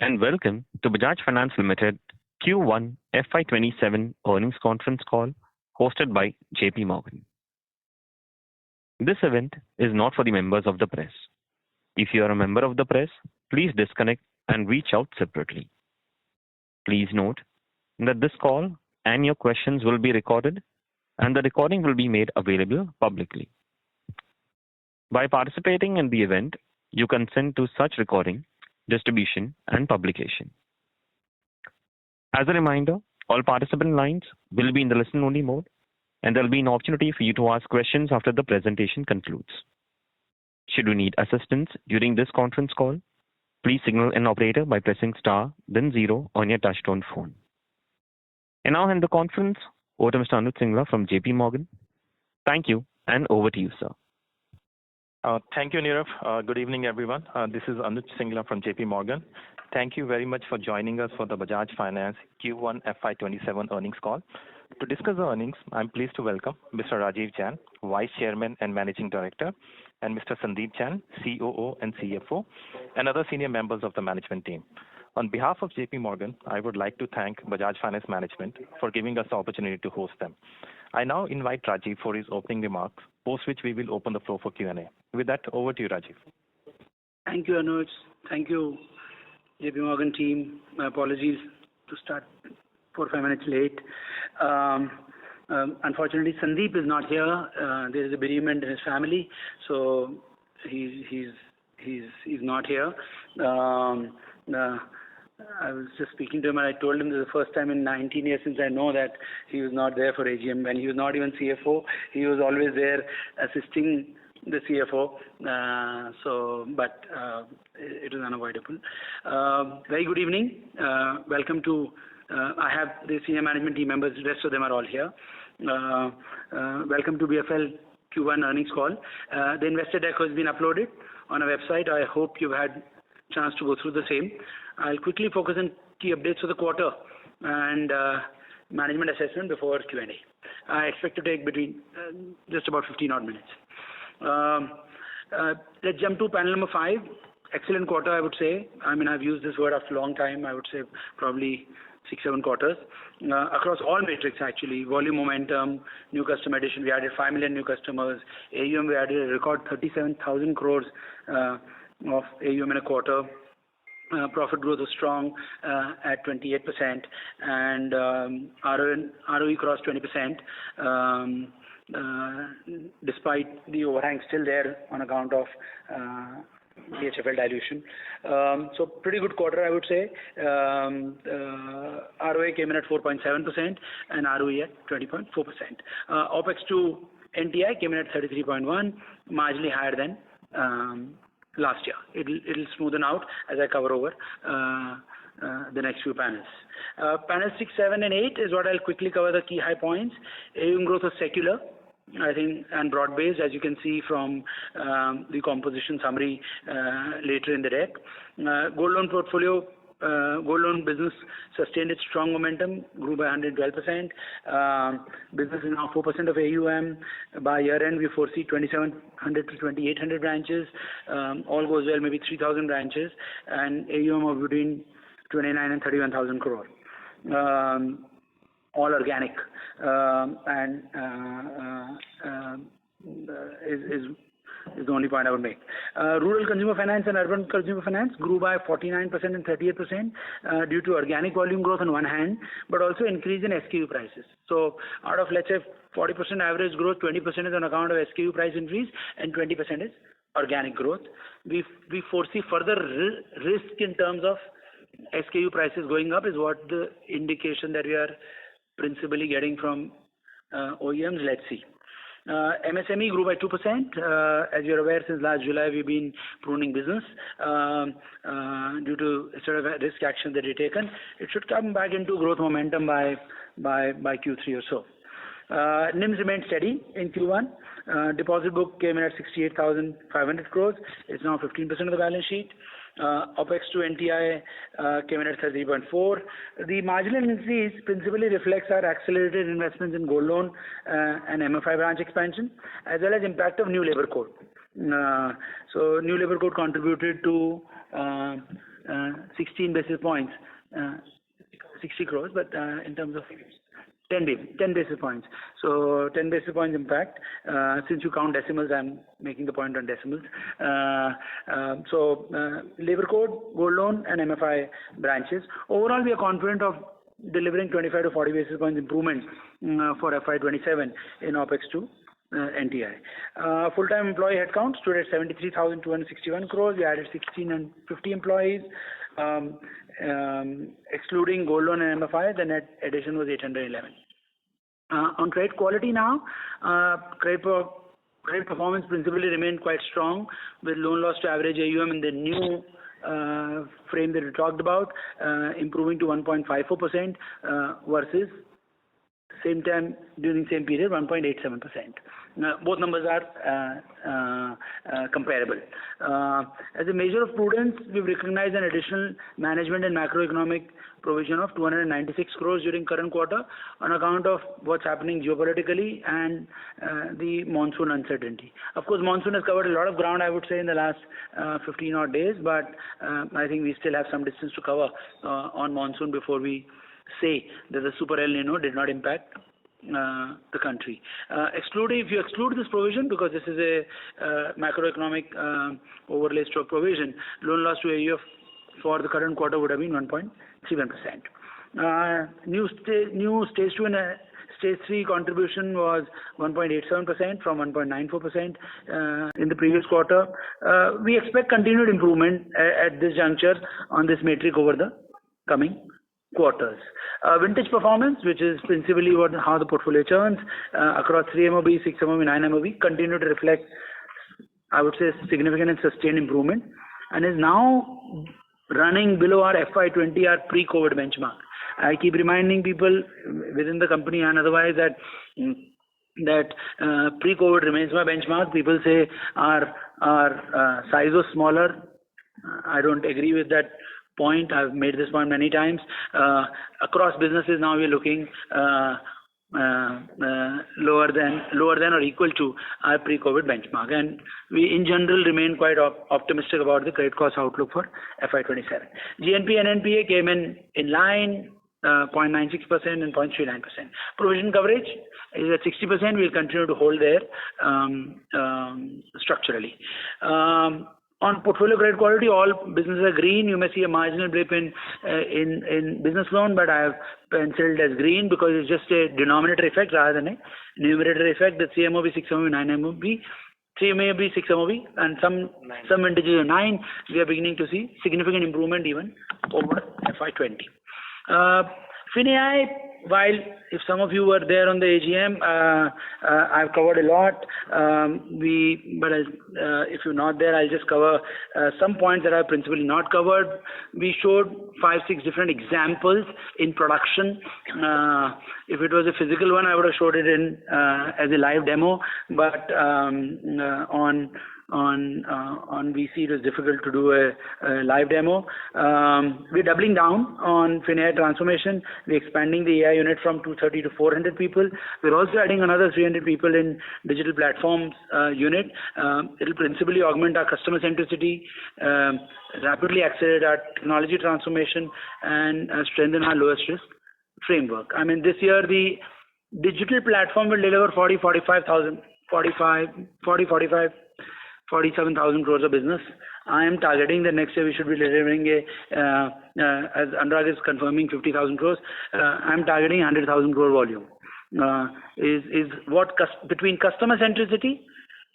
and welcome to Bajaj Finance Limited Q1 FY27 earnings conference call hosted by JP Morgan. This event is not for the members of the press. If you are a member of the press, please disconnect and reach out separately. Please note that this call and your questions will be recorded and the recording will be made available publicly. By participating in the event, you consent to such recording, distribution, and publication. As a reminder, all participant lines will be in the listen-only mode, and there will be an opportunity for you to ask questions after the presentation concludes. Should you need assistance during this conference call, please signal an operator by pressing star, then 0 on your touchtone phone. And now hand the conference over to Mr. Anuj Singla from JP Morgan. Thank you, and over to you, sir. Thank you, Nirav. Good evening, everyone. This is Anuj Singla from JP Morgan. Thank you very much for joining us for the Bajaj Finance Q1 FY27 earnings call. To discuss the earnings, I'm pleased to welcome Mr. Rajiv Jain, Vice Chairman and Managing Director, and Mr. Sandeep Jain, COO and CFO, and other senior members of the management team. On behalf of JP Morgan, I would like to thank Bajaj Finance Management for giving us the opportunity to host them. I now invite Rajiv for his opening remarks, post which we will open the floor for Q&A. With that, over to you, Rajiv. Thank you, Anuj. Thank you, JP Morgan team. My apologies to start 4 or 5 minutes late. Unfortunately, Sandeep is not here. There is a bereavement in his family, so he's not here. I was just speaking to him and I told him this is the first time in 19 years since I know that he was not there for AGM. When he was not even CFO, he was always there assisting the CFO. But it was unavoidable. Very good evening. Welcome to, I have the senior management team members, the rest of them are all here. Welcome to BFL Q1 earnings call. The investor deck has been uploaded on our website. I hope you've had chance to go through the same. I'll quickly focus on key updates for the quarter and management assessment before Q&A. I expect to take between just about 15 odd minutes. Let's jump to panel number 5. Excellent quarter, I would say. I mean, I've used this word after a long time. I would say probably 6-7 quarters. Across all metrics, actually. Volume momentum, new customer addition. We added 5 million new customers. AUM, we added a record 37,000 crores of AUM in a quarter. Profit growth was strong at 28%, and ROE crossed 20%, despite the overhang still there on account of DHFL dilution. So pretty good quarter, I would say. ROA came in at 4.7% and ROE at 20.4%. OPEX to NTI came in at 33.1, marginally higher than last year. It'll smoothen out as I cover over the next few panels. Panels 6, 7, and 8 is what I'll quickly cover the key high points. AUM growth was secular, I think, and broad-based, as you can see from the composition summary later in the deck. Gold loan portfolio, gold loan business sustained its strong momentum, grew by 112%. Business is now 4% of AUM. By year end, we foresee 2,700 to 2,800 branches. All goes well, maybe 3,000 branches, and AUM of between 29 and 31,000 crore. All organic, and is the only point I would make. Rural consumer finance and urban consumer finance grew by 49% and 38% due to organic volume growth on one hand, but also increase in SKU prices. So out of, let's say, 40% average growth, 20% is on account of SKU price increase and 20% is organic growth. We foresee further risk in terms of SKU prices going up is what the indication that we are principally getting from OEMs. Let's see. MSME grew by 2%. As you're aware, since last July, we've been pruning business due to sort of risk action that we've taken. It should come back into growth momentum by Q3 or so. NIMs remained steady in Q1. Deposit book came in at 68,500 crores. It's now 15% of the balance sheet. OPEX to NTI came in at 30.4. The marginal increase principally reflects our accelerated investments in gold loan and MFI branch expansion, as well as impact of new labor code. So new labor code contributed to 16 basis points, 60 crores, but in terms of 10 basis points. So 10 basis points impact. Since you count decimals, I'm making the point on decimals. Labor code, gold loan, and MFI branches. Overall, we are confident of delivering 25 to 40 basis points improvement for FY27 in OPEX to NTI. Full-time employee headcount stood at 73,261 crores. We added 1,650 employees. Excluding gold loan and MFI, the net addition was 811. On credit quality now, credit performance principally remained quite strong, with loan loss to average AUM in the new frame that we talked about, improving to 1.54% versus same time during same period 1.87%. Both numbers are comparable. As a measure of prudence, we've recognized an additional management and macroeconomic provision of 296 crores during current quarter on account of what's happening geopolitically and the monsoon uncertainty. Of course, monsoon has covered a lot of ground, I would say, in the last 15 odd days, but I think we still have some distance to cover on monsoon before we say that the Super El Nino did not impact the country. If you exclude this provision, because this is a macroeconomic overlay stroke provision, loan loss to AUF for the current quarter would have been 1.31%. New stage 2 and stage 3 contribution was 1.87% from 1.94% in the previous quarter. We expect continued improvement at this juncture on this metric over the coming quarters. Vintage performance, which is principally how the portfolio churns across 3 MOB, 6 MOB, 9 MOB, continue to reflect, I would say, significant and sustained improvement, and is now running below our FY20, our pre-COVID benchmark. I keep reminding people within the company and otherwise that pre-COVID remains my benchmark. People say our size was smaller. I don't agree with that point. I've made this point many times. Across businesses now we're looking lower than or equal to our pre-COVID benchmark, and we in general remain quite optimistic about the credit cost outlook for FY27. GNP and NPA came in line, 0.96% and 0.39%. Provision coverage is at 60%. We'll continue to hold there structurally. On portfolio credit quality, all businesses are green. You may see a marginal blip in business loan, but I have penciled as green because it's just a denominator effect rather than a numerator effect. The 3 MOB, 6 MOB, 9 MOB, 3 MOB, 6 MOB, and some vintages of 9, we are beginning to see significant improvement even over FY20. FinAI, while if some of you were there on the AGM, I've covered a lot. If you're not there, I'll just cover some points that I've principally not covered. We showed 5-6 different examples in production. If it was a physical one, I would have showed it in as a live demo, but on VC it was difficult to do a live demo. We're doubling down on FinAI transformation. We're expanding the AI unit from 230 to 400 people. We're also adding another 300 people in digital platforms unit. It'll principally augment our customer centricity, rapidly accelerate our technology transformation, and strengthen our lowest risk framework. I mean, this year the digital platform will deliver 47,000 crores of business. I am targeting that next year we should be delivering as Anurag is confirming, 50,000 crores. I'm targeting 100,000 crore volume. Is what between customer centricity,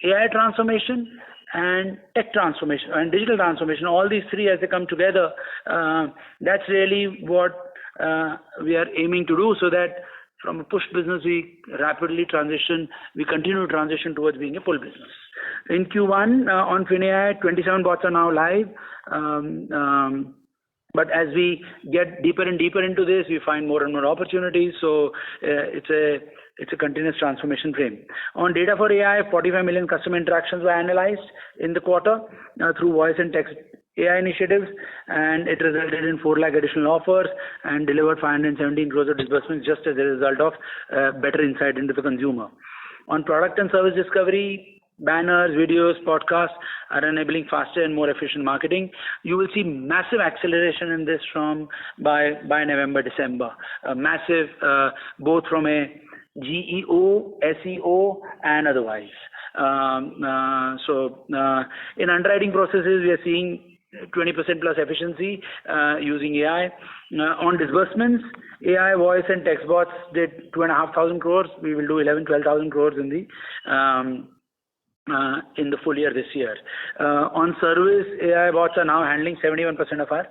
AI transformation, and tech transformation and digital transformation, all these three as they come together, that's really what we are aiming to do, so that from a push business we continue to transition towards being a pull business. In Q1 on FinAI, 27 bots are now live. But as we get deeper and deeper into this, we find more and more opportunities. So it's a continuous transformation frame. On data for AI, 45 million customer interactions were analyzed in the quarter through voice and text AI initiatives, and it resulted in 4 lakh additional offers and delivered 517 crores of disbursements just as a result of better insight into the consumer. On product and service discovery, banners, videos, podcasts are enabling faster and more efficient marketing. You will see massive acceleration in this by November, December. Massive, both from a GEO, SEO, and otherwise. In underwriting processes, we are seeing 20% plus efficiency using AI. On disbursements, AI voice and text bots did 2,500 crores. We will do 12,000 crores in the full year this year. On service, AI bots are now handling 71% of our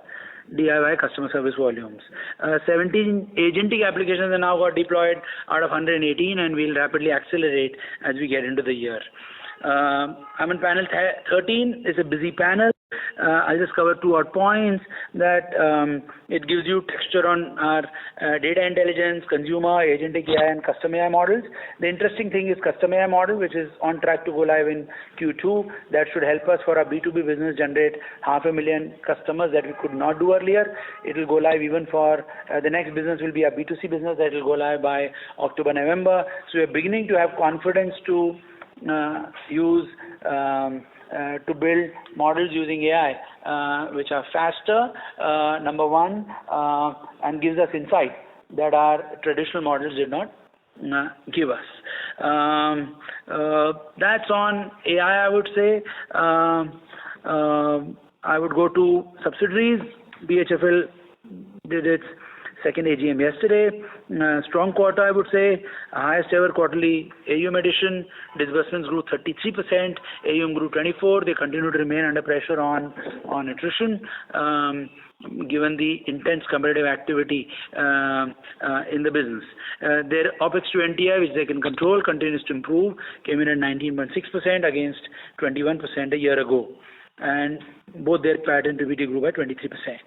DIY customer service volumes. 17 agentic applications are now got deployed out of 118, and we'll rapidly accelerate as we get into the year. I'm on panel 13. It's a busy panel. I'll just cover 2 odd points that it gives you texture on our data intelligence, consumer, agentic AI, and custom AI models. The interesting thing is custom AI model, which is on track to go live in Q2. That should help us for our B2B business generate 500,000 customers that we could not do earlier. It will go live even for the next business will be our B2C business that will go live by October, November. So we're beginning to have confidence to use to build models using AI, which are faster, number one, and gives us insight that our traditional models did not give us. That's on AI, I would say. I would go to subsidiaries. BHFL did its second AGM yesterday. Strong quarter, I would say. Highest ever quarterly AUM addition. Disbursements grew 33%. AUM grew 24%. They continue to remain under pressure on attrition, given the intense competitive activity in the business. Their OPEX to NTI, which they can control, continues to improve. Came in at 19.6% against 21% a year ago. And both their PAT and PBT grew by 23%.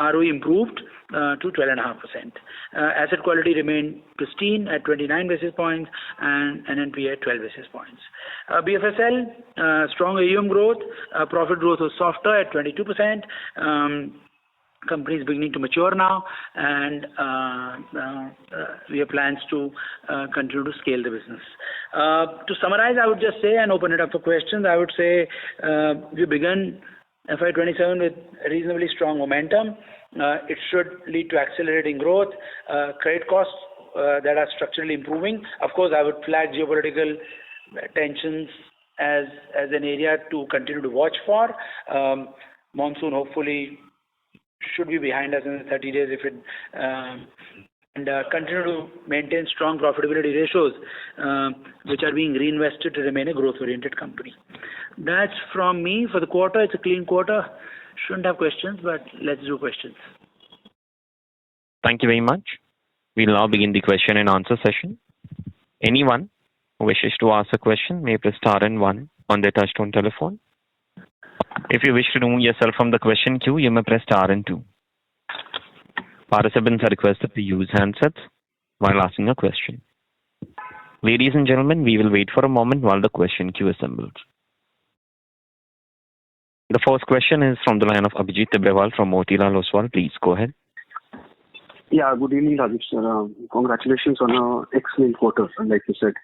ROE improved to 12.5%. Asset quality remained pristine at 29 basis points and NNPA at 12 basis points. BFSL, strong AUM growth. Profit growth was softer at 22%. Company is beginning to mature now, and we have plans to continue to scale the business. To summarize, I would just say and open it up for questions. I would say we began FY27 with reasonably strong momentum. It should lead to accelerating growth. Credit costs that are structurally improving. Of course, I would flag geopolitical tensions as an area to continue to watch for. Monsoon hopefully should be behind us in 30 days if it and continue to maintain strong profitability ratios, which are being reinvested to remain a growth-oriented company. That's from me for the quarter. It's a clean quarter. Shouldn't have questions, but let's do questions. Thank you very much. We'll now begin the question and answer session. Anyone who wishes to ask a question may press star and 1 on their touchtone telephone. If you wish to remove yourself from the question queue, you may press star and 2. Participants are requested to use handsets while asking a question. Ladies and gentlemen, we will wait for a moment while the question queue assembles. The first question is from the line of Abhijit Tibrewal from Motilal Oswal. Please go ahead. Yeah, good evening, Rajesh sir. Congratulations on an excellent quarter, like you said.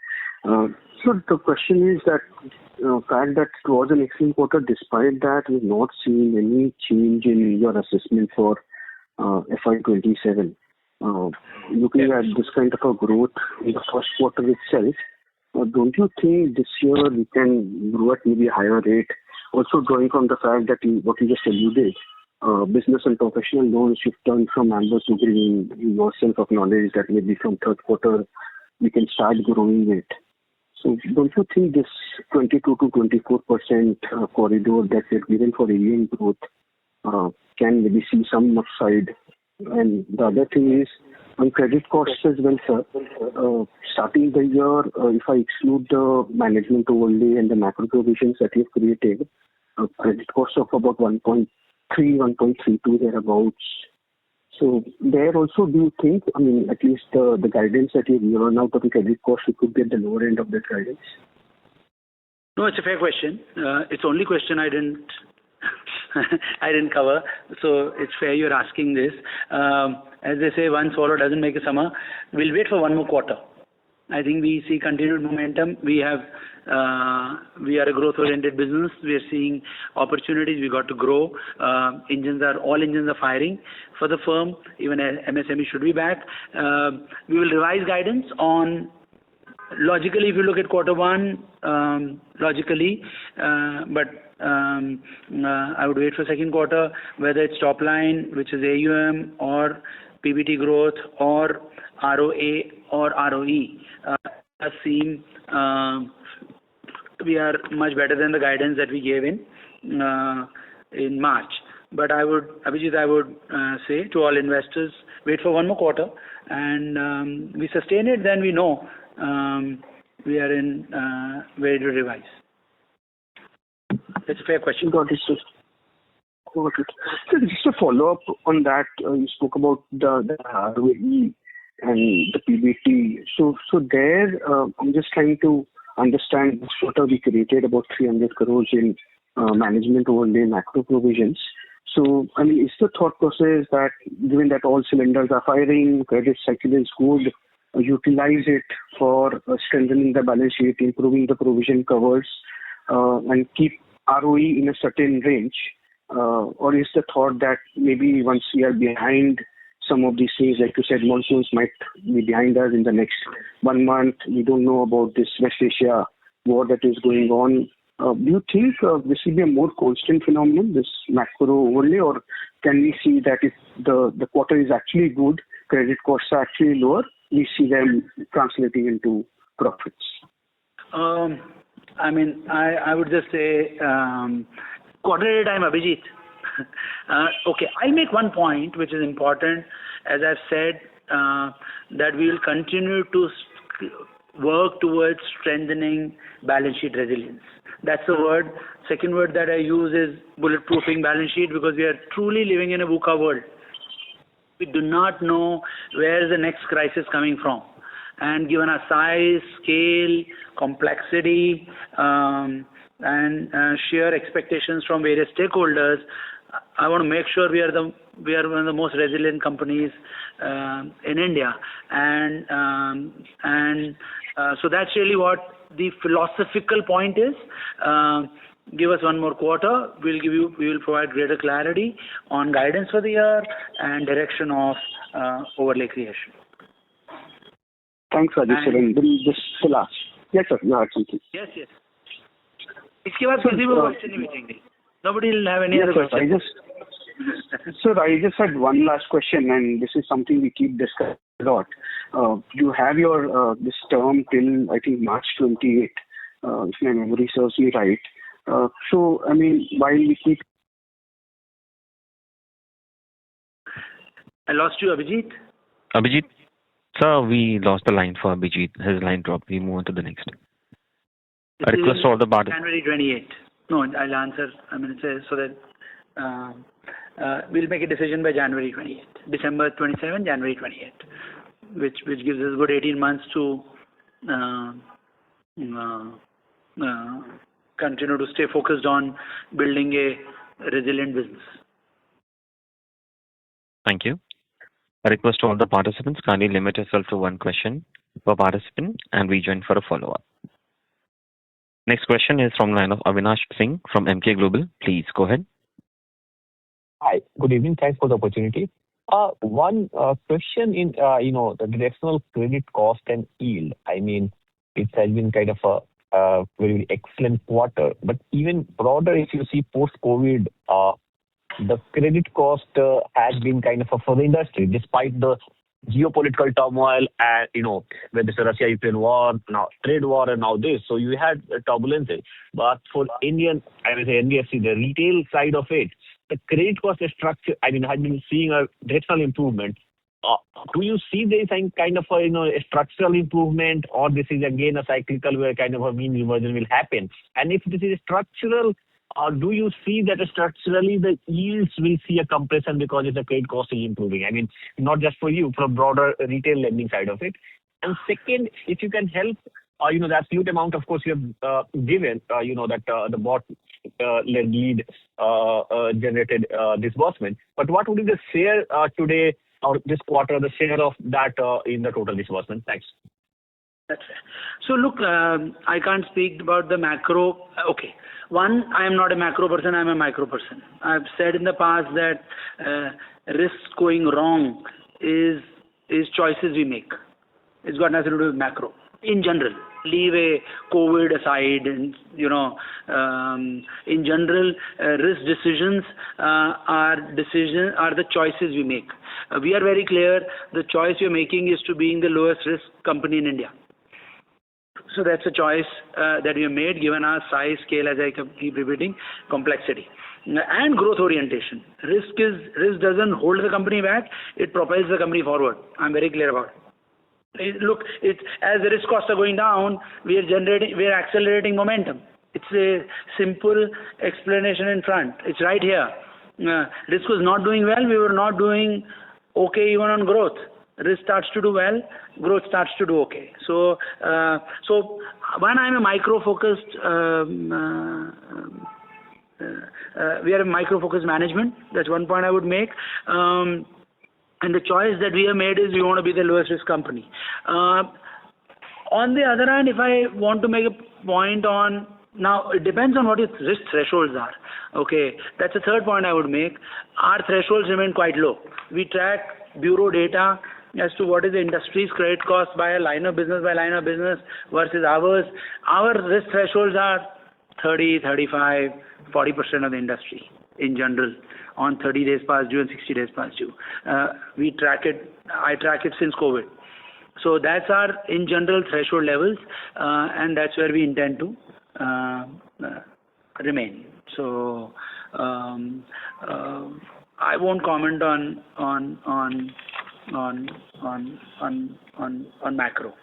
So the question is that fact that it was an excellent quarter, despite that, we've not seen any change in your assessment for FY27. Looking at this kind of a growth in the first quarter itself, don't you think this year we can grow at maybe a higher rate? Also drawing from the fact that what you just alluded, business and professional loans should turn from amber to green. You yourself acknowledge that maybe from third quarter we can start growing it. So don't you think this 22 to 24% corridor that we've given for AUM growth can maybe see some upside? And the other thing is on credit costs as well, sir. Starting the year, if I exclude the management overlay and the macro provisions that you've created, credit costs of about 1.3, 1.32 thereabouts. So there also, do you think, I mean, at least the guidance that you've given out of the credit cost, you could get the lower end of that guidance? No, it's a fair question. It's the only question I didn't cover. So it's fair you're asking this. As they say, one swallow doesn't make a summer. We'll wait for one more quarter. I think we see continued momentum. We are a growth-oriented business. We are seeing opportunities. We got to grow. All engines are firing for the firm. Even MSME should be back. We will revise guidance on. Logically, if you look at quarter one, but I would wait for second quarter, whether it's top line, which is AUM, or PBT growth, or ROA or ROE. I've seen we are much better than the guidance that we gave in March. But Abhijit, I would say to all investors, wait for one more quarter, and we sustain it, then we know we are in ready to revise. That's a fair question. Got it, sir. Got it. So just a follow-up on that, you spoke about the ROE and the PBT. So there, I'm just trying to understand this quarter we created about 300 crores in management overlay macro provisions. So, I mean, is the thought process that given that all cylinders are firing, credit cycle is good, utilize it for strengthening the balance sheet, improving the provision covers, and keep ROE in a certain range? Or is the thought that maybe once we are behind some of these things, like you said, monsoons might be behind us in the next 1 month, we don't know about this West Asia war that is going on. Do you think this will be a more constant phenomenon, this macro overlay, or can we see that if the quarter is actually good, credit costs are actually lower, we see them translating into profits? I mean, I would just say quarter at a time, Abhijit. Okay, I'll make one point which is important. As I've said, that we will continue to work towards strengthening balance sheet resilience. That's the word. Second word that I use is bulletproofing balance sheet, because we are truly living in a VUCA world. We do not know where is the next crisis coming from. And given our size, scale, complexity, and sheer expectations from various stakeholders, I want to make sure we are one of the most resilient companies in India. And so that's really what the philosophical point is. Give us one more quarter. We will provide greater clarity on guidance for the year and direction of overlay creation. Thanks, Rajesh. And then just the last. Yes, sir. You had something. Yes. इसके बाद किसी को question नहीं पूछेंगे. Nobody will have any other question. Sir, I just had one last question, and this is something we keep discussing a lot. You have your this term till I think March 28, if my memory serves me right. So, I mean, while we keep... I lost you, Abhijit. Abhijit, sir, we lost the line for Abhijit. His line dropped. We move on to the next. I request all the parties. January 28. No, I'll answer. I mean, so that we'll make a decision by January 28. December 27, January 28, which gives us a good 18 months to continue to stay focused on building a resilient business. Thank you. I request all the participants kindly limit yourself to one question per participant and rejoin for a follow-up. Next question is from line of Avinash Singh from Emkay Global. Please go ahead. Hi. Good evening. Thanks for the opportunity. One question in the directional credit cost and yield. I mean, it has been kind of a very excellent quarter, but even broader, if you see post-COVID, the credit cost has been kind of for the industry, despite the geopolitical turmoil and, whether it's a Russia-Ukraine war, now trade war, and now this. So you had turbulences. But for NBFC, the retail side of it, the credit cost structure, I mean, has been seeing a directional improvement. Do you see there is some kind of a structural improvement, or this is again a cyclical where kind of a mean reversion will happen? And if this is structural, do you see that structurally the yields will see a compression because the credit cost is improving? I mean, not just for you, from broader retail lending side of it. And second, if you can help, the absolute amount, of course, you have given, that the bot lead generated disbursement. But what would be the share today or this quarter, the share of that in the total disbursement? Thanks. That's fair. So look, I can't speak about the macro. Okay. One, I am not a macro person, I am a micro person. I've said in the past that risks going wrong is choices we make. It's got nothing to do with macro. In general, leave a COVID aside, and in general, risk decisions are the choices we make. We are very clear. The choice we are making is to being the lowest risk company in India. So that's a choice that we have made given our size, scale, as I keep repeating, complexity, and growth orientation. Risk doesn't hold the company back; it propels the company forward. I'm very clear about it. Look, as the risk costs are going down, we are accelerating momentum. It's a simple explanation in front. It's right here. Risk was not doing well. We were not doing okay even on growth. Risk starts to do well, growth starts to do okay. So when I'm a micro-focused, we are a micro-focused management. That's one point I would make. And the choice that we have made is we want to be the lowest risk company. On the other hand, if I want to make a point on, now it depends on what your risk thresholds are. Okay, that's the third point I would make. Our thresholds remain quite low. We track bureau data as to what is the industry's credit cost by line of business versus ours. Our risk thresholds are 30, 35, 40% of the industry in general on 30 days past due and 60 days past due. We track it. I track it since COVID. So that's our in general threshold levels, and that's where we intend to remain. So I won't comment on macro.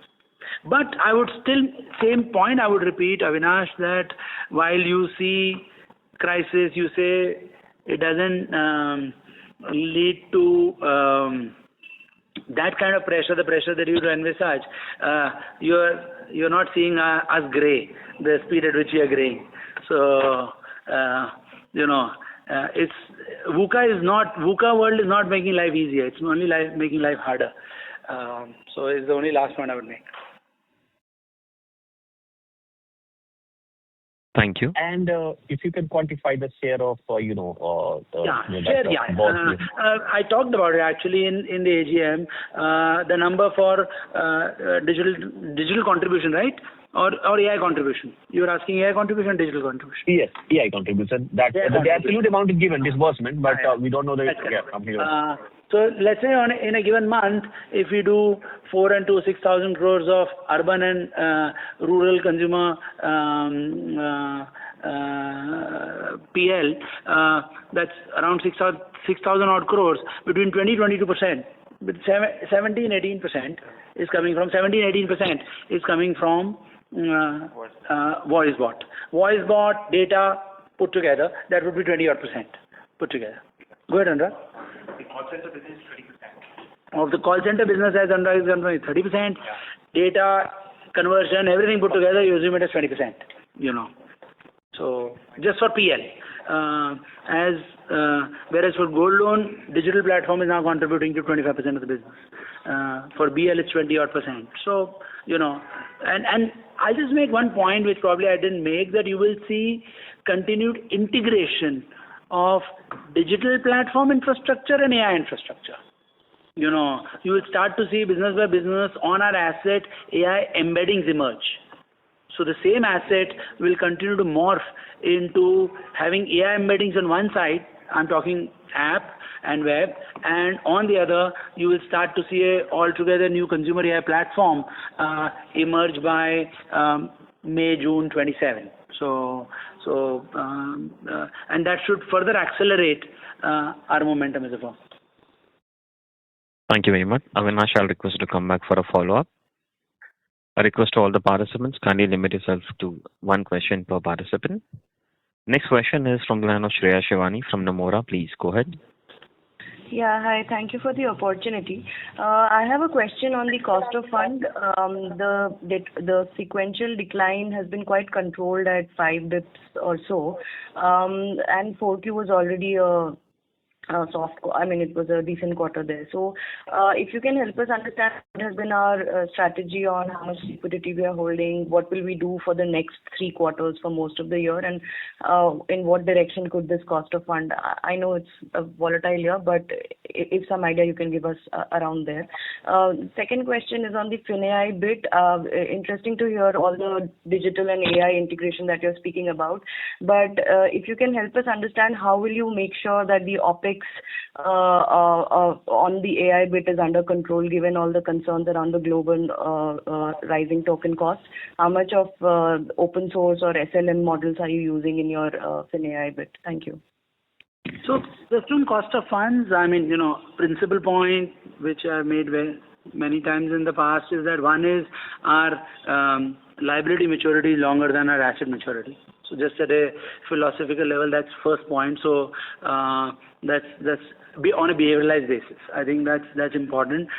But I would still, same point I would repeat, Avinash, that while you see crisis, you say it doesn't lead to that kind of pressure, the pressure that you envisage. You're not seeing us grey, the speed at which we are greying. So, it's VUCA world is not making life easier. It's only making life harder. So it's the only last point I would make. Thank you. And if you can quantify the share of, I talked about it actually in the AGM. The number for digital contribution, right? Or AI contribution? You were asking AI contribution or digital contribution? Yes, AI contribution. The absolute amount is given, disbursement, but we don't know the company. So let's say in a given month, if we do 4 to 6,000 crores of urban and rural consumer PL, that's around 6,000 odd crores, between 20-22%, but 17-18% is coming from voice bot data put together. That would be 20 odd percent put together. Go ahead, Anurag. The call center business is 30%. Of the call center business, as Anurag is concerned, 30%. Data, conversion, everything put together, you assume it is 20%. So just for PL, whereas for gold loan, digital platform is now contributing to 25% of the business. For BL, it's 20 odd percent. So and I'll just make one point which probably I didn't make, that you will see continued integration of digital platform infrastructure and AI infrastructure. You will start to see business by business on our asset AI embeddings emerge. So the same asset will continue to morph into having AI embeddings on one side, I'm talking app and web, and on the other, you will start to see a altogether new consumer AI platform emerge by May, June 27. And that should further accelerate our momentum as a firm. Thank you very much. Avinash, I'll request you to come back for a follow-up. A request to all the participants, kindly limit yourself to one question per participant. Next question is from the line of Shreya Shivani from Nomura. Please go ahead. Yeah, hi. Thank you for the opportunity. I have a question on the cost of fund. The sequential decline has been quite controlled at 5 bps or so, and 4Q was already a it was a decent quarter there. So, if you can help us understand what has been our strategy on how much liquidity we are holding, what will we do for the next 3 quarters for most of the year, and in what direction could this cost of fund? I know it's a volatile year, but if some idea you can give us around there. Second question is on the FinAI bit. Interesting to hear all the digital and AI integration that you're speaking about. But if you can help us understand how will you make sure that the OPEX on the AI bit is under control given all the concerns around the global rising token costs? How much of open source or SLM models are you using in your FinAI bit? Thank you. So just on cost of funds, principal point which I've made many times in the past is that one is our liability maturity is longer than our asset maturity. So just at a philosophical level, that's first point. So that's on a behavioralized basis. I think that's important.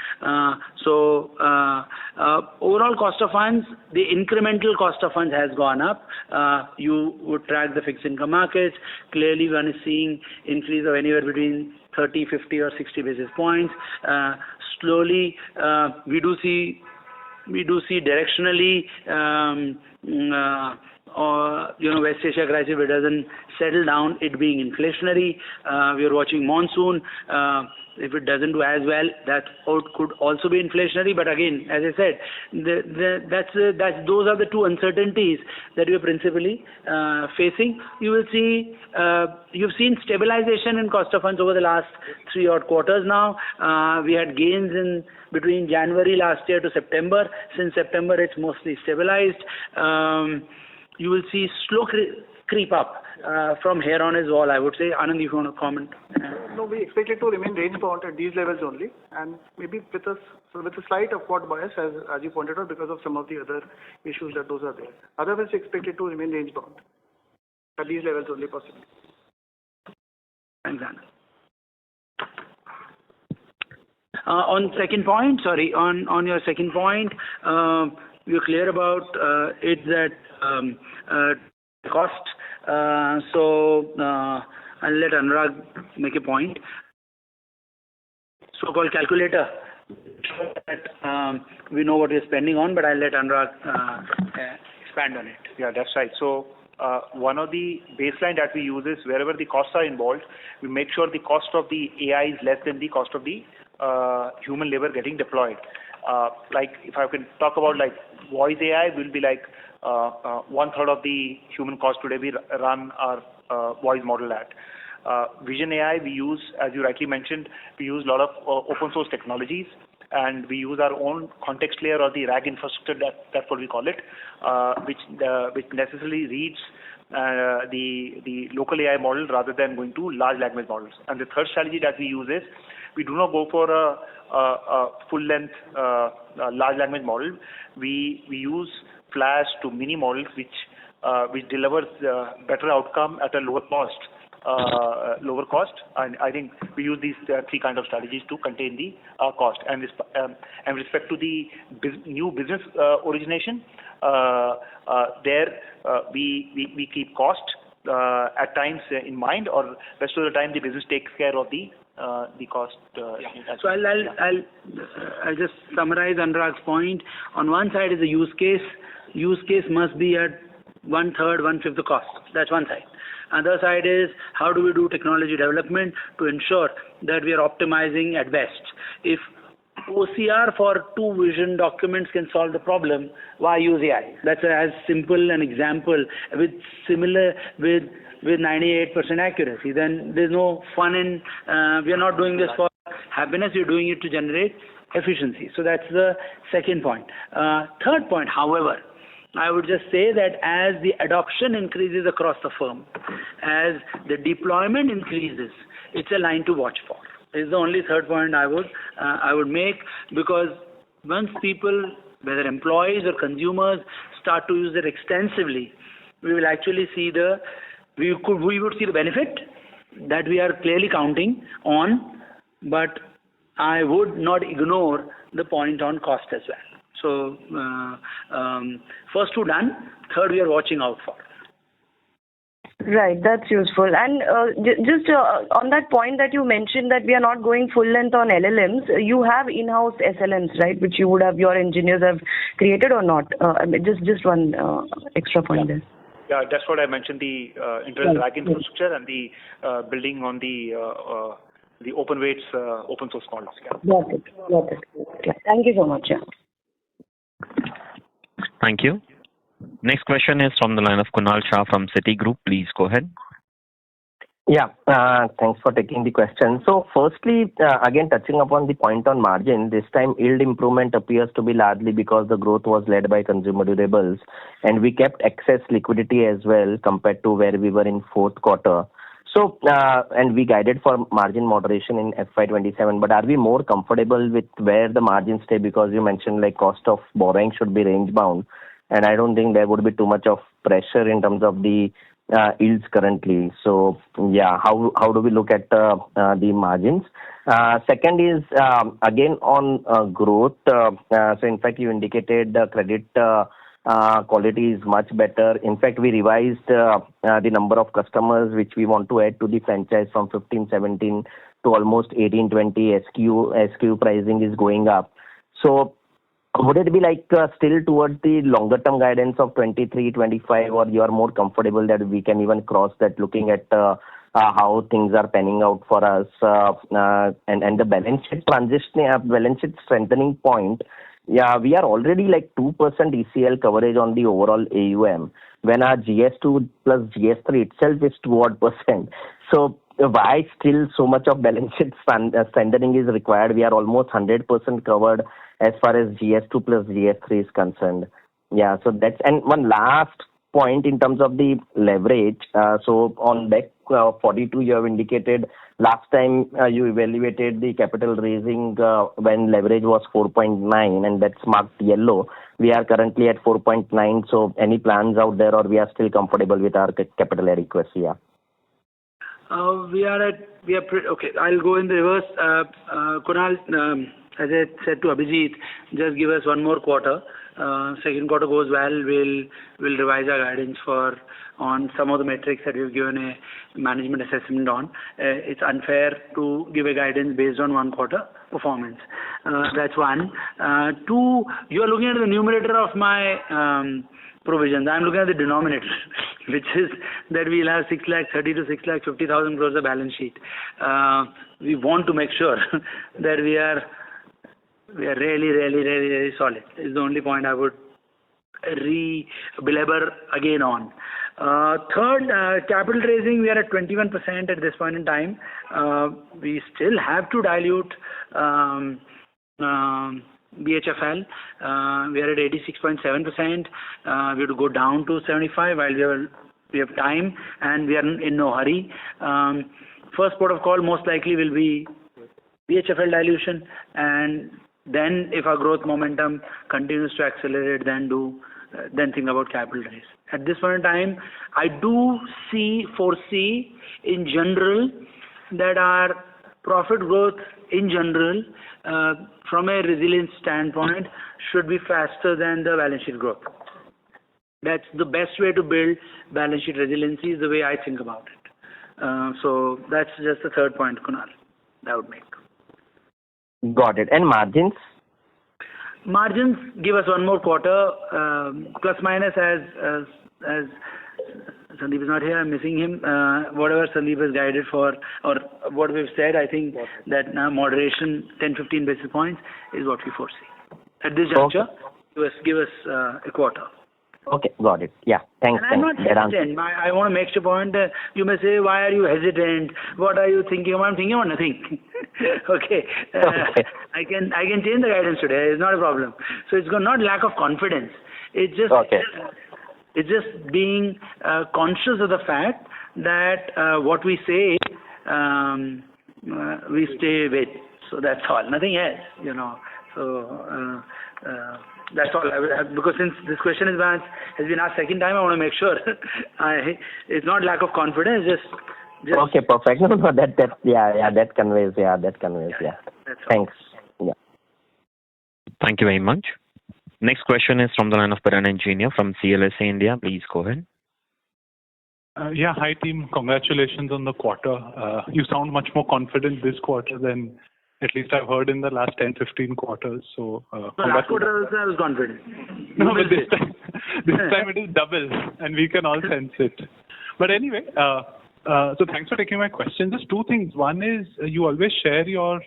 Overall cost of funds, the incremental cost of funds has gone up. You would track the fixed income markets. Clearly, one is seeing increase of anywhere between 30, 50, or 60 basis points. Slowly, we do see directionally. West Asia crisis, if it doesn't settle down, it being inflationary. We are watching monsoon. If it doesn't do as well, that could also be inflationary. But again, as I said, those are the two uncertainties that we are principally facing. You've seen stabilization in cost of funds over the last 3 odd quarters now. We had gains in between January last year to September. Since September, it's mostly stabilized. You will see slow creep up from here on as well, I would say. Anand, if you want to comment. No, we expect it to remain range bound at these levels only, and maybe with a slight upward bias, as you pointed out, because of some of the other issues that those are there. Otherwise, we expect it to remain range bound at these levels only, possibly. Thanks, Anand. On your second point, we're clear about it that cost. I'll let Anurag make a point. So-called calculator. We know what we're spending on, but I'll let Anurag expand on it. Yeah, that's right. So one of the baseline that we use is wherever the costs are involved, we make sure the cost of the AI is less than the cost of the human labor getting deployed. Like if I can talk about like voice AI will be like 1/3 of the human cost today we run our voice model at. Vision AI we use, as you rightly mentioned, we use a lot of open source technologies, and we use our own context layer or the RAG infrastructure, that's what we call it, which necessarily reads the local AI model rather than going to large language models. And the third strategy that we use is we do not go for a full-length large language model. We use flash to mini models, which delivers better outcome at a lower cost. And I think we use these 3 kind of strategies to contain the cost. And respect to the new business origination, we keep cost at times in mind, or rest of the time the business takes care of the cost. So I'll just summarize Anurag's point. On one side is the use case. Use case must be at 1/3, 1/5 the cost. That's one side. Other side is how do we do technology development to ensure that we are optimizing at best. If OCR for 2 vision documents can solve the problem, why use AI? That's as simple an example with 98% accuracy. Then there's no fun in, we are not doing this for happiness, we're doing it to generate efficiency. So that's the second point. Third point, however, I would just say that as the adoption increases across the firm, as the deployment increases, it's a line to watch for. This is the only third point I would make, because once people, whether employees or consumers, start to use it extensively, we will actually see we would see the benefit that we are clearly counting on, but I would not ignore the point on cost as well. So first 2 done, third we are watching out for. Right, that's useful. And just on that point that you mentioned that we are not going full length on LLMs, you have in-house SLMs, right, which you would have, your engineers have created or not? I mean, just one extra point there. Yeah, that's what I mentioned, the internal RAG infrastructure and the building on the open weights, open source models. Yeah. Got it. Yeah. Thank you so much. Yeah. Thank you. Next question is from the line of Kunal Shah from Citigroup. Please go ahead. Yeah, thanks for taking the question. So firstly, again, touching upon the point on margin, this time yield improvement appears to be largely because the growth was led by consumer durables, and we kept excess liquidity as well compared to where we were in fourth quarter. So, and we guided for margin moderation in FY27, but are we more comfortable with where the margins stay? Because you mentioned like cost of borrowing should be range bound, and I don't think there would be too much of pressure in terms of the yields currently. So, yeah, how do we look at the margins? Second is again on growth. So, in fact, you indicated the credit quality is much better. In fact, we revised the number of customers which we want to add to the franchise from 15, 17 to almost 18, 20. SQ pricing is going up. So, would it be like still towards the longer term guidance of 23, 25, or you are more comfortable that we can even cross that looking at how things are panning out for us and the balance sheet strengthening point? Yeah, we are already like 2% ECL coverage on the overall AUM when our GS2 plus GS3 itself is 2 odd %. So why still so much of balance sheet strengthening is required? We are almost 100% covered as far as GS2 plus GS3 is concerned. Yeah, so that's, and one last point in terms of the leverage. So on deck 42, you have indicated last time you evaluated the capital raising when leverage was 4.9, and that's marked yellow. We are currently at 4.9. So any plans out there, or we are still comfortable with our capital adequacy? Yeah. Okay. I'll go in the reverse. Kunal, as I said to Abhijit, just give us one more quarter. Second quarter goes well, we'll revise our guidance on some of the metrics that we've given a management assessment on. It's unfair to give a guidance based on one quarter performance. That's one. Two, you are looking at the numerator of my provisions. I'm looking at the denominator, which is that we'll have 6,30,000 to 6,50,000 crores of balance sheet. We want to make sure that we are really solid. Is the only point I would belabor again on. Third, capital raising, we are at 21% at this point in time. We still have to dilute BHFL. We are at 86.7%. We have to go down to 75 while we have time, and we are in no hurry. First port of call most likely will be BHFL dilution, and then if our growth momentum continues to accelerate, then think about capital raise. At this point in time, I do foresee in general that our profit growth in general from a resilience standpoint should be faster than the balance sheet growth. That's the best way to build balance sheet resiliency, is the way I think about it. So that's just the third point, Kunal, that I would make. Got it. And margins? Margins, give us one more quarter, plus minus as Sandeep is not here, I'm missing him. Whatever Sandeep has guided for, or what we've said, I think that now moderation 10-15 basis points is what we foresee. At this juncture, give us a quarter. Okay, got it. Yeah, thanks. And I'm not hesitant. I want to make sure point that you may say, why are you hesitant? What are you thinking about? I'm thinking about nothing. Okay. I can change the guidance today. It's not a problem. So it's not lack of confidence. It's just it's just being conscious of the fact that what we say we stay with. So that's all. Nothing else. So. That's all. Because since this question has been asked second time, I want to make sure it's not lack of confidence. Just okay, perfect. No, that conveys. Yeah. Thanks. Yeah. Thank you very much. Next question is from the line of Piran Engineer from CLSA India. Please go ahead. Yeah, hi team. Congratulations on the quarter. You sound much more confident this quarter than at least I've heard in the last 10-15 quarters. So, last quarter also I was confident. No, but this time it is double, and we can all sense it. But anyway, so thanks for taking my question. Just two things. One is you always share your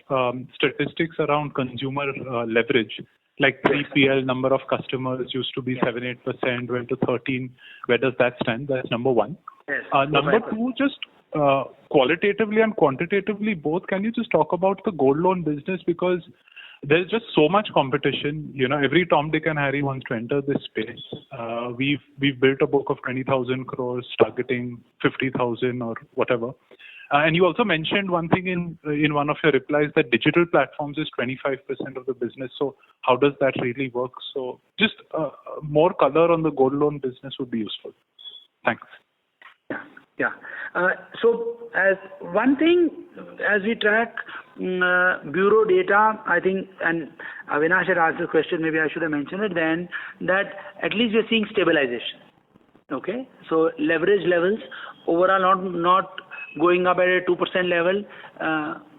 statistics around consumer leverage. Like 3PL number of customers used to be 7-8%, went to 13. Where does that stand? That's number one. Yes. Number two, just qualitatively and quantitatively both, can you just talk about the gold loan business? Because there's just so much competition. You know, every Tom, Dick and Harry wants to enter this space. We've built a book of 20,000 crores targeting 50,000 or whatever. And you also mentioned one thing in one of your replies that digital platforms is 25% of the business. So how does that really work? So just more color on the gold loan business would be useful. Thanks. Yeah. So as one thing, as we track bureau data, I think, and Avinash had asked the question, maybe I should have mentioned it then, that at least we're seeing stabilization. Okay. So leverage levels overall not going up at a 2% level.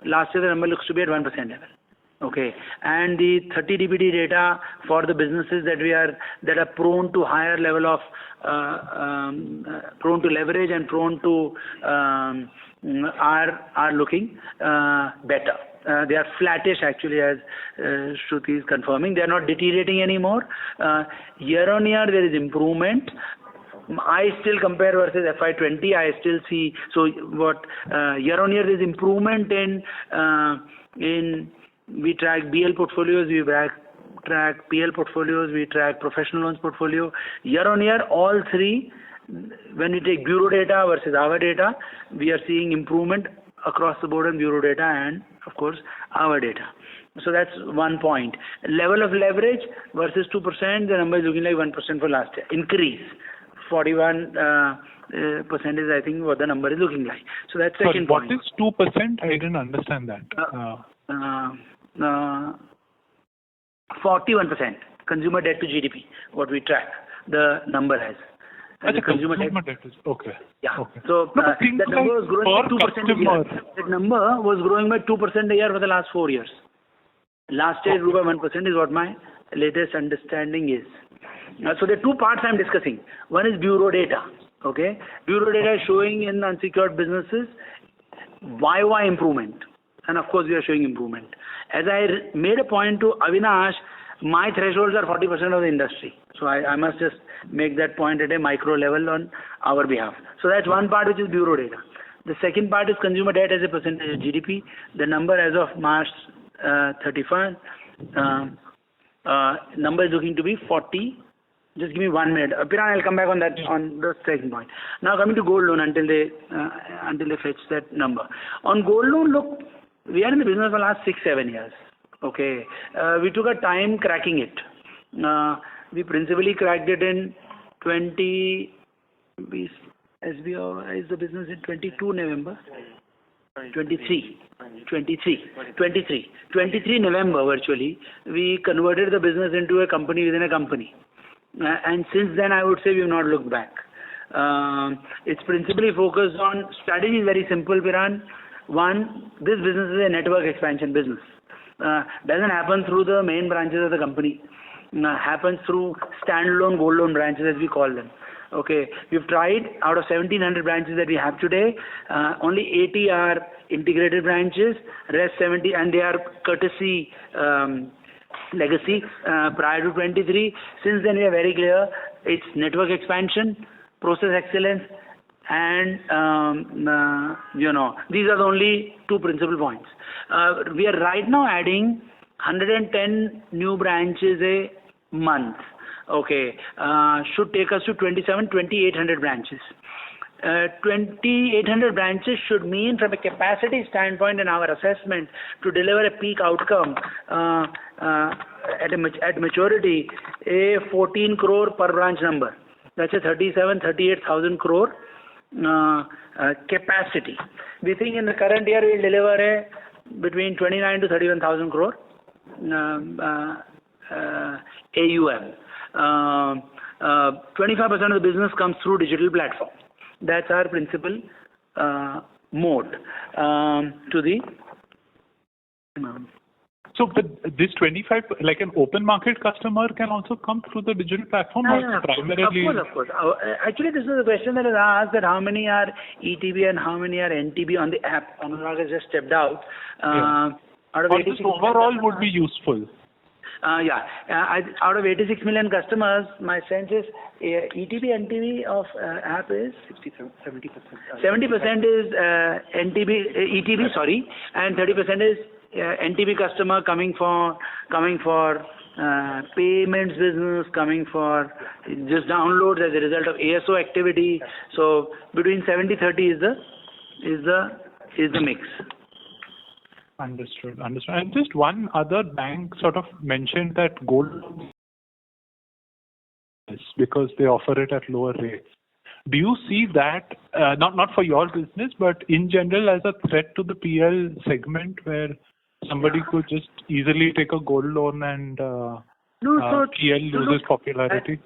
Last year the number looks to be at 1% level. Okay, and the 30 DPD data for the businesses that are prone to higher level of prone to leverage and prone to are looking better. They are flattish actually, as Shruti is confirming. They are not deteriorating anymore. Year on year there is improvement. I still compare versus FY20. I still see, so what year on year is improvement in we track BL portfolios, we track PL portfolios, we track professional loans portfolio. Year on year, all three, when we take bureau data versus our data, we are seeing improvement across the board in bureau data and of course our data. So that's one point. Level of leverage versus 2%, the number is looking like 1% for last year. Increase. 41% is, I think, what the number is looking like. So that's second point. What is 2%? I didn't understand that. 41% consumer debt to GDP, what we track, the number has. Consumer debt is, okay. Yeah. Okay. So that number was growing by 2% a year. That number was growing by 2% a year for the last 4 years. Last year it grew by 1% is what my latest understanding is. So there are two parts I'm discussing. One is bureau data. Okay. Bureau data is showing in unsecured businesses YY improvement. And of course, we are showing improvement. As I made a point to Avinash, my thresholds are 40% of the industry. So I must just make that point at a micro level on our behalf. So that's one part which is bureau data. The second part is consumer debt as a percentage of GDP. The number as of March 31, number is looking to be 40. Just give me 1 minute. Piran, I'll come back on that on the second point. Now coming to gold loan until they fetch that number. On gold loan, look, we are in the business for the last 6-7 years. Okay, we took our time cracking it. We principally cracked it in 20. SBI is the business in 22 November. 23 November virtually. We converted the business into a company within a company. And since then, I would say we have not looked back. It's principally focused on strategy is very simple, Piran. One, this business is a network expansion business. Doesn't happen through the main branches of the company. Happens through standalone gold loan branches, as we call them. Okay, we've tried out of 1,700 branches that we have today. Only 80 are integrated branches. Rest 70, and they are courtesy. Legacy prior to 23. Since then, we are very clear. It's network expansion, process excellence, and these are the only two principal points. We are right now adding 110 new branches a month. Okay, should take us to 2,800 branches. 2,800 branches should mean, from a capacity standpoint in our assessment, to deliver a peak outcome at maturity, a 14 crore per branch number. That's a 38,000 crore capacity. We think in the current year we'll deliver between 29 to 31,000 crore AUM. 25% of the business comes through digital platform. That's our principal moat to the. So this 25, like an open market customer can also come through the digital platform or primarily? Of course. Actually, this is a question that is asked, that how many are ETB and how many are NTB on the app. Anurag has just stepped out. Out of 86 overall would be useful. Out of 86 million customers, my sense is ETB, NTB of app is 70%. 70% is ETB, sorry, and 30% is NTB customer coming for payments business, coming for just downloads as a result of ASO activity. So between 70-30 is the mix. Understood. And just one other bank sort of mentioned that gold because they offer it at lower rates. Do you see that, not for your business, but in general as a threat to the PL segment where somebody could just easily take a gold loan and PL loses popularity?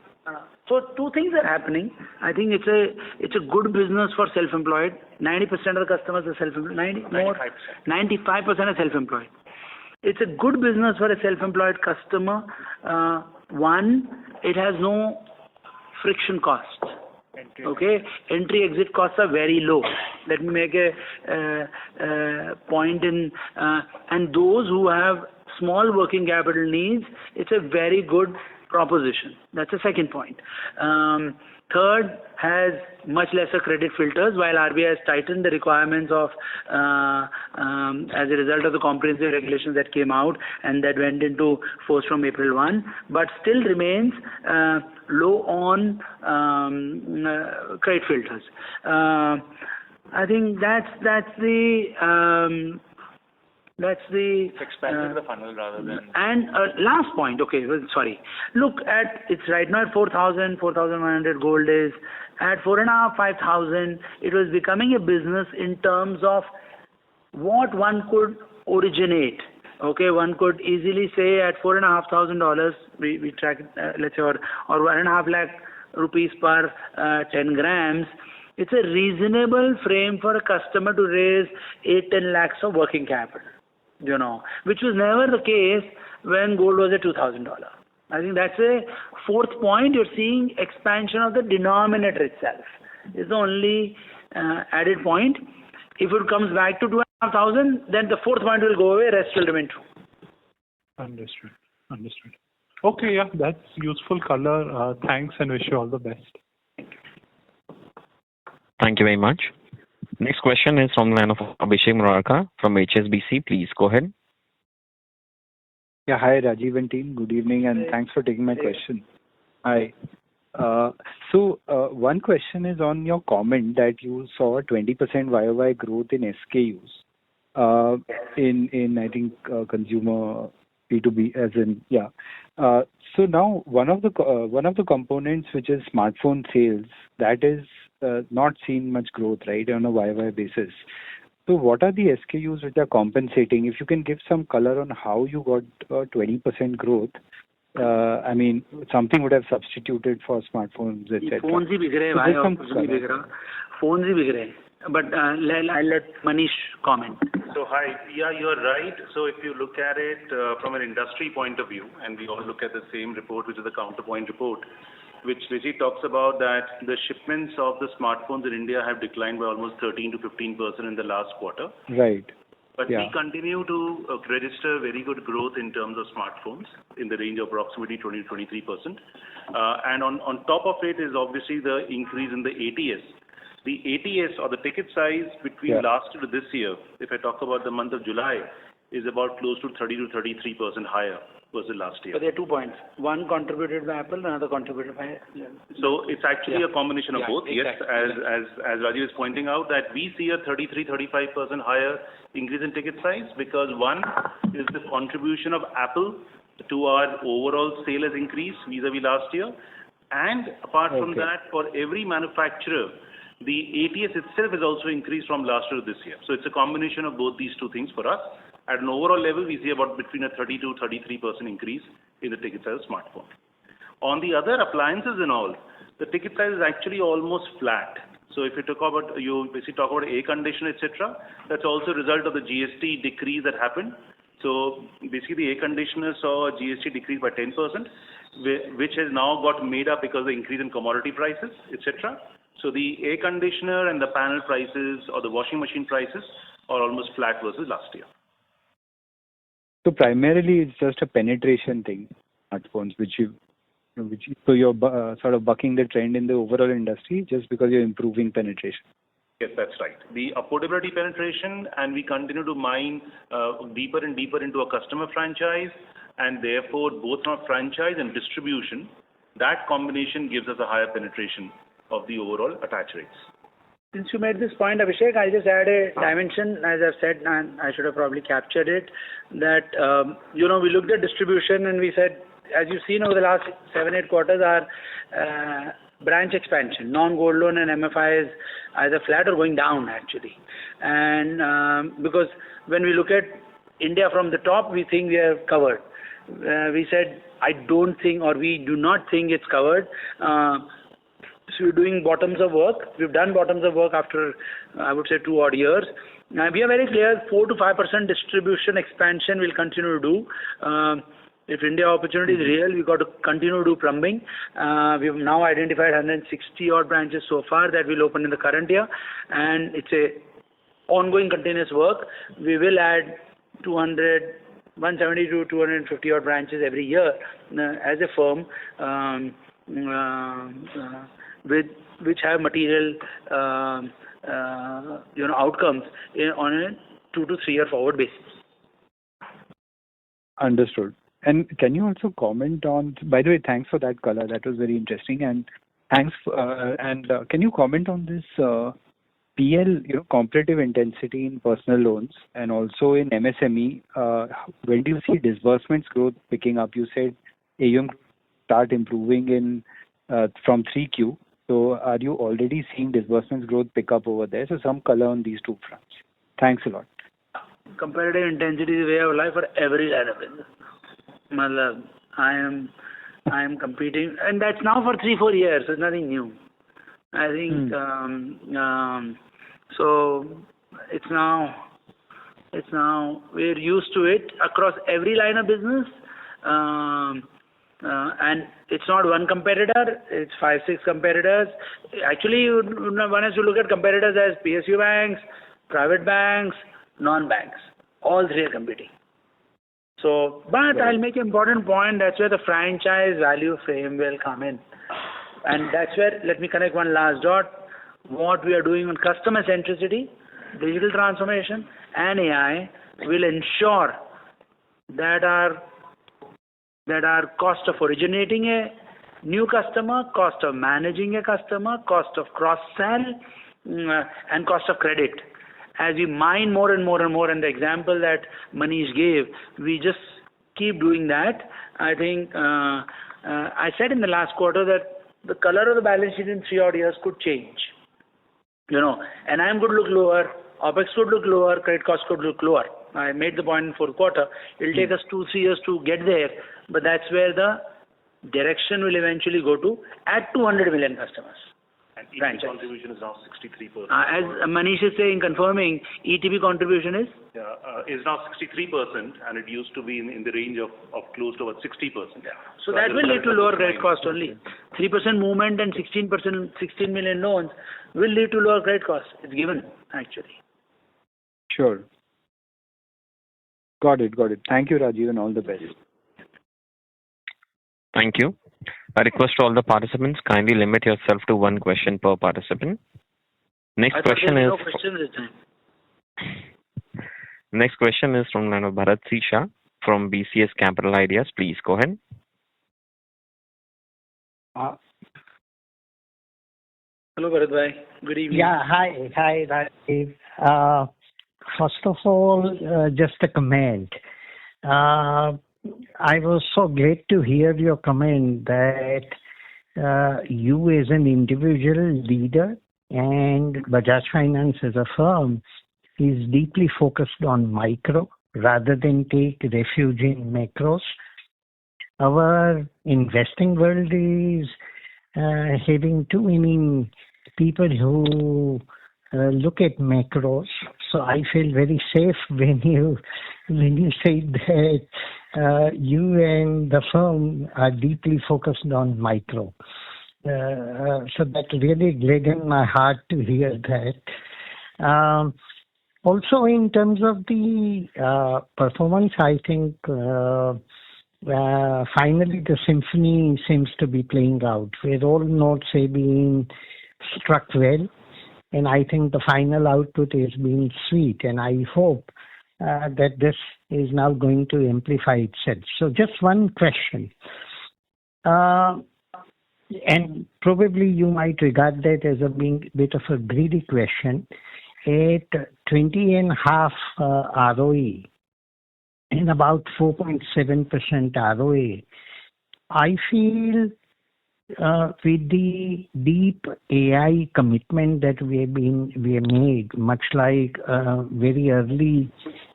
So two things are happening. I think it's a good business for self-employed. 90% of the customers are self-employed. 95% are self-employed. It's a good business for a self-employed customer. One, it has no friction costs. Okay, entry exit costs are very low. Let me make a point in, and those who have small working capital needs, it's a very good proposition. That's the second point. Third, has much lesser credit filters, while RBI has tightened the requirements of as a result of the comprehensive regulations that came out and that went into force from April 1, but still remains low on credit filters. I think that's the expanding the funnel rather than. And last point, look at, it's right now at 4,000, 4,100 gold is. At 4,500, 5,000, it was becoming a business in terms of what one could originate. Okay, one could easily say at $4,500, we track, let's say, or 1.5 lakh rupees per 10 grams. It's a reasonable frame for a customer to raise 8-10 lakhs of working capital, which was never the case when gold was at $2,000. I think that's a fourth point. You're seeing expansion of the denominator itself is the only added point. If it comes back to 2,500, then the fourth point will go away, rest will remain true. Understood. Okay, yeah, that's useful color. Thanks and wish you all the best. Thank you very much. Next question is from the line of Abhishek Murarka from HSBC. Please go ahead. Yeah, hi Rajiv and team. Good evening and thanks for taking my question. Hi. So one question is on your comment that you saw a 20% YOY growth in SKUs in I think consumer B2B as in so now one of the components which is smartphone sales that is not seen much growth, right, on a YOY basis. So what are the SKUs which are compensating? If you can give some color on how you got 20% growth. I mean, something would have substituted for smartphones, etc. Phones ही बिक रहे हैं भाई और कुछ नहीं बिक रहा. Phones ही बिक रहे हैं. But I'll let Manish comment. So hi, yeah, you're right. So if you look at it from an industry point of view, and we all look at the same report, which is the Counterpoint report, which Vijay talks about that the shipments of the smartphones in India have declined by almost 13 to 15% in the last quarter. Right. But we continue to register very good growth in terms of smartphones in the range of approximately 20-23%. And on top of it is obviously the increase in the ATS. The ATS or the ticket size between last year to this year, if I talk about the month of July, is about close to 30 to 33% higher versus last year. So there are 2 points. One contributed by Apple, another contributed by. So it's actually a combination of both. Yes, as Rajiv is pointing out, that we see a 33-35% higher increase in ticket size because one is the contribution of Apple to our overall sale has increased vis-a-vis last year, and apart from that, for every manufacturer, the ATS itself has also increased from last year to this year. So it's a combination of both these two things for us. At an overall level, we see about between a 30 to 33% increase in the ticket size of smartphone. On the other appliances and all, the ticket size is actually almost flat. So if you basically talk about air conditioner, etc., that's also a result of the GST decrease that happened. So basically the air conditioner saw a GST decrease by 10%, which has now got made up because of the increase in commodity prices, etc. So the air conditioner and the panel prices or the washing machine prices are almost flat versus last year. So primarily it's just a penetration thing, smartphones, so you're sort of bucking the trend in the overall industry just because you're improving penetration. Yes, that's right. The affordability penetration, and we continue to mine deeper and deeper into a customer franchise, and therefore both from franchise and distribution, that combination gives us a higher penetration of the overall attach rates. Since you made this point, Abhishek, I'll just add a dimension, as I've said, and I should have probably captured it, that, we looked at distribution and we said, as you've seen over the last 7-8 quarters, our branch expansion, non-gold loan and MFI is either flat or going down actually. And because when we look at India from the top, we think we are covered. We said, I don't think, or we do not think it's covered. So we're doing bottoms of work. We've done bottoms of work after, I would say, 2 odd years. Now, we are very clear, 4 to 5% distribution expansion we'll continue to do. If India opportunity is real, we've got to continue to do plumbing. We've now identified 160 odd branches so far that will open in the current year. And it's a ongoing continuous work. We will add 170 to 250 odd branches every year as a firm. Which have material outcomes on a 2 to 3 year forward basis. Understood. And can you also comment on, by the way, thanks for that color, that was very interesting, and thanks can you comment on this PL, competitive intensity in personal loans and also in MSME? When do you see disbursements growth picking up? You said AUM start improving in from 3Q. So are you already seeing disbursements growth pick up over there? So some color on these two fronts. Thanks a lot. Competitive intensity is a way of life for every line of business. I am competing, and that's now for 3-4 years. It's nothing new. I think so. It's now we're used to it across every line of business. And it's not one competitor, it's 5-6 competitors. Actually, one has to look at competitors as PSU banks, private banks, non-banks. All three are competing. So, but I'll make an important point, that's where the franchise value frame will come in. And that's where, let me connect one last dot, what we are doing on customer centricity, digital transformation and AI will ensure that our cost of originating a new customer, cost of managing a customer, cost of cross-sell, and cost of credit. As we mine more and more and more, and the example that Manish gave, we just keep doing that. I think I said in the last quarter that the color of the balance sheet in 3 odd years could change. And I'm going to look lower, OPEX could look lower, credit cost could look lower. I made the point in 4th quarter. It'll take us 2-3 years to get there, but that's where the direction will eventually go to at 200 million customers. And ETB contribution is now 63%. As Manish is saying, confirming, ETB contribution is? Is now 63%, and it used to be in the range of close to about 60%. Yeah. So that will lead to lower credit cost only. 3% movement and 16 million loans will lead to lower credit cost. It's given, actually. Sure. Got it. Thank you, Rajiv, and all the best. Thank you. I request all the participants, kindly limit yourself to 1 question per participant. Next question is... No questions this time. Next question is from Bharat C. Shah from BCS Capital Ideas. Please go ahead. Hello, Bharat bhai. Good evening. Yeah, hi, Rajiv. First of all, just a comment. I was so glad to hear your comment that you as an individual leader and Bajaj Finance as a firm is deeply focused on micro rather than take refuge in macros. Our investing world is having too many people who look at macros. So I feel very safe when you say that you and the firm are deeply focused on micro. So that really gladdened my heart to hear that. Also, in terms of the performance, I think finally the symphony seems to be playing out, where all notes have been struck well, and I think the final output is being sweet, and I hope that this is now going to amplify itself. So just one question. And probably you might regard that as a being bit of a greedy question. At 20.5 ROE and about 4.7% ROA, I feel with the deep AI commitment that we have made, much like very early,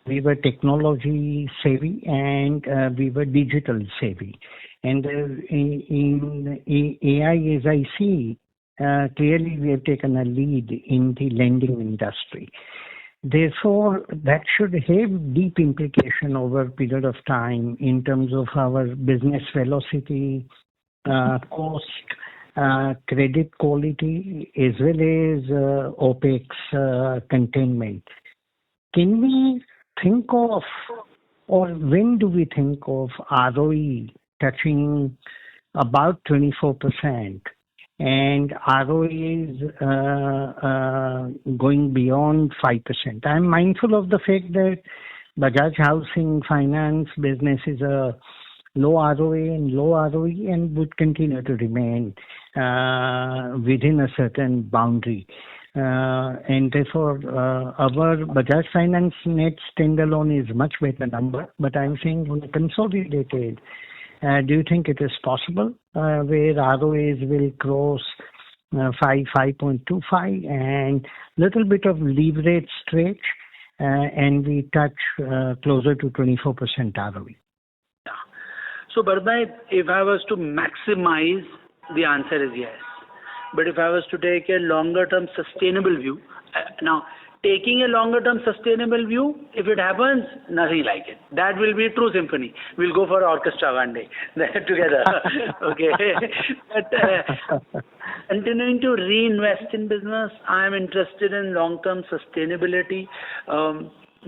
we were technology savvy and we were digital savvy. And in AI, as I see, clearly we have taken a lead in the lending industry. Therefore, that should have deep implication over a period of time in terms of our business velocity, cost, credit quality, as well as OPEX containment. Can we think of, or when do we think of ROE touching about 24% and ROEs going beyond 5%? I'm mindful of the fact that Bajaj Housing Finance business is a low ROA and low ROE and would continue to remain within a certain boundary. And therefore, our Bajaj Finance net standalone is much better number. But I'm saying on a consolidated, do you think it is possible where ROAs will cross 5.25 and little bit of leverage stretch and we touch closer to 24% ROE? So, Bharat, if I was to maximize, the answer is yes. But if I was to take a longer-term sustainable view, now, taking a longer-term sustainable view, if it happens, nothing like it. That will be a true symphony. We'll go for orchestra one day together. Okay. But continuing to reinvest in business, I am interested in long-term sustainability.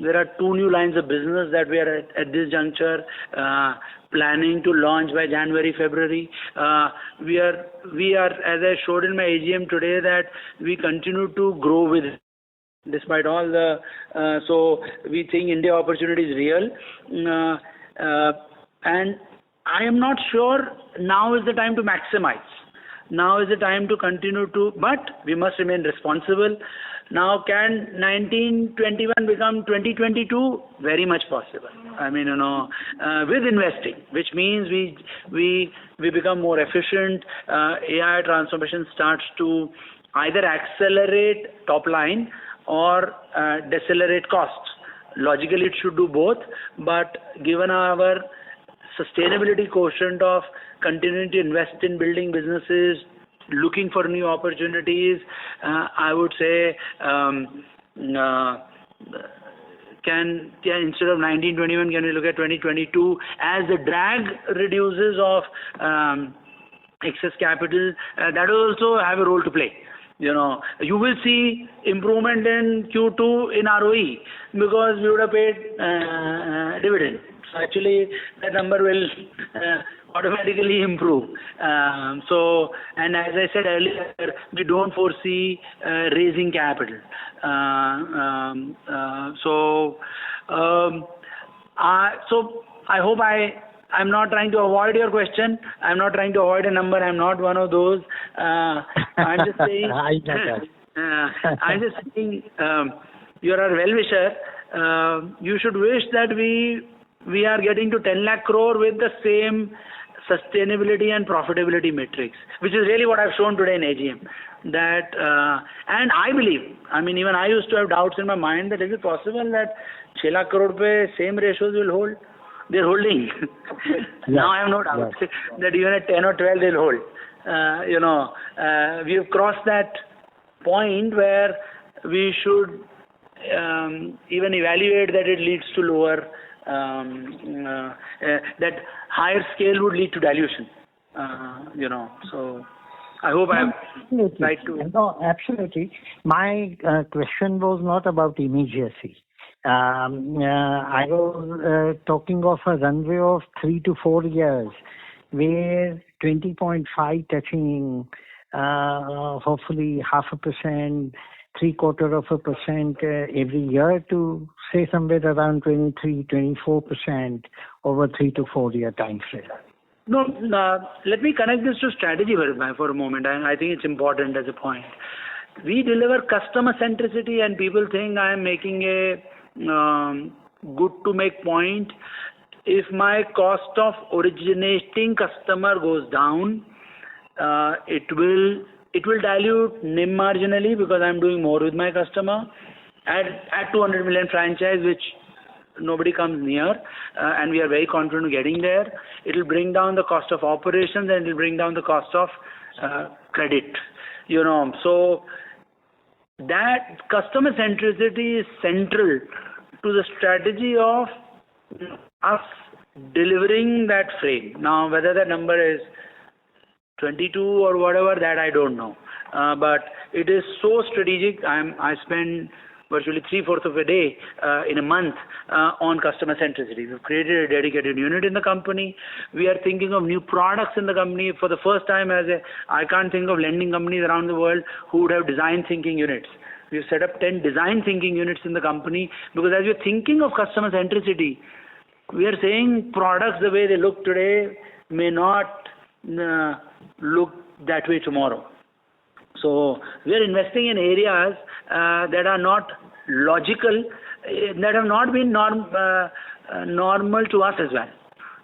There are 2 new lines of business that we are at this juncture planning to launch by January, February. We are, as I showed in my AGM today, that we continue to grow with it. Despite all the, so we think India opportunity is real. And I am not sure now is the time to maximize. Now is the time to continue to, but we must remain responsible. Now, can 1921 become 2022? Very much possible. I mean, with investing, which means we become more efficient. AI transformation starts to either accelerate top line or decelerate costs. Logically, it should do both, but given our sustainability quotient of continuing to invest in building businesses, looking for new opportunities, I would say instead of 1921, can we look at 2022 as the drag reduces of excess capital? That will also have a role to play. You will see improvement in Q2 in ROE because we would have paid dividend. So actually, that number will automatically improve. And as I said earlier, we don't foresee raising capital. So I hope I'm not trying to avoid your question. I'm not trying to avoid a number. I'm not one of those. I'm just saying. I'm just saying. You're a well-wisher. You should wish that we are getting to 10 lakh crore with the same sustainability and profitability metrics, which is really what I've shown today in AGM. That and I believe. I mean, even I used to have doubts in my mind that is it possible that 6 lakh crore pe same ratios will hold. They're holding. Now I have no doubt that even at 10 or 12 they'll hold. We have crossed that point where we should even evaluate that it leads to lower, that higher scale would lead to dilution. So I hope I have tried to. No, absolutely. My question was not about immediacy. I was talking of a runway of 3 to 4 years, where 20.5 touching, hopefully 0.5%, 0.75% every year to say somewhere around 23, 24% over 3 to 4 year time frame. No, let me connect this to strategy for a moment, and I think it's important as a point. We deliver customer centricity, and people think I am making a good to make point. If my cost of originating customer goes down, it will dilute NIM marginally because I'm doing more with my customer. At 200 million franchise, which nobody comes near, and we are very confident of getting there. It will bring down the cost of operations, and it will bring down the cost of credit. So that customer centricity is central to the strategy of us delivering that frame. Now, whether that number is 22 or whatever, that I don't know. But it is so strategic. I spend virtually 3/4 of a day in a month on customer centricity. We've created a dedicated unit in the company. We are thinking of new products in the company for the first time. I can't think of lending companies around the world who would have design thinking units. We've set up 10 design thinking units in the company because as we're thinking of customer centricity, we are saying products the way they look today may not look that way tomorrow. So we are investing in areas that are not logical, that have not been normal to us as well.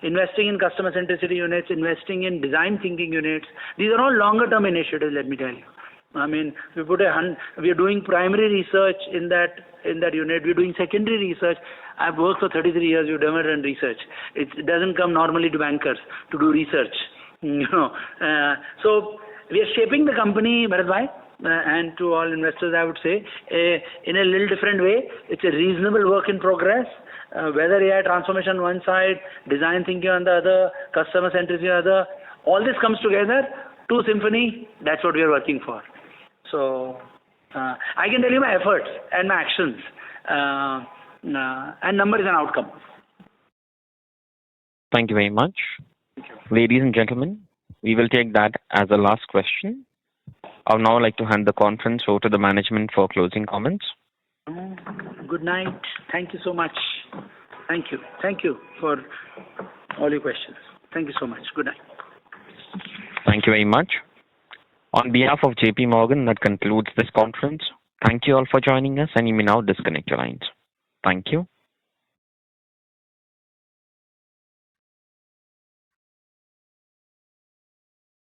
Investing in customer centricity units, investing in design thinking units. These are all longer term initiatives, let me tell you. I mean, we are doing primary research in that unit. We are doing secondary research. I've worked for 33 years. We've never done research. It doesn't come normally to bankers to do research. So we are shaping the company, Bharat, and to all investors, I would say, in a little different way. It's a reasonable work in progress. Whether AI transformation on one side, design thinking on the other, customer centricity on the other, all this comes together to symphony. That's what we are working for. So I can tell you my efforts and my actions, and number is an outcome. Thank you very much. Ladies and gentlemen, we will take that as the last question. I would now like to hand the conference over to the management for closing comments. Good night. Thank you so much. Thank you. Thank you for all your questions. Thank you so much. Good night. Thank you very much. On behalf of JP Morgan, that concludes this conference. Thank you all for joining us, and you may now disconnect your lines. Thank you.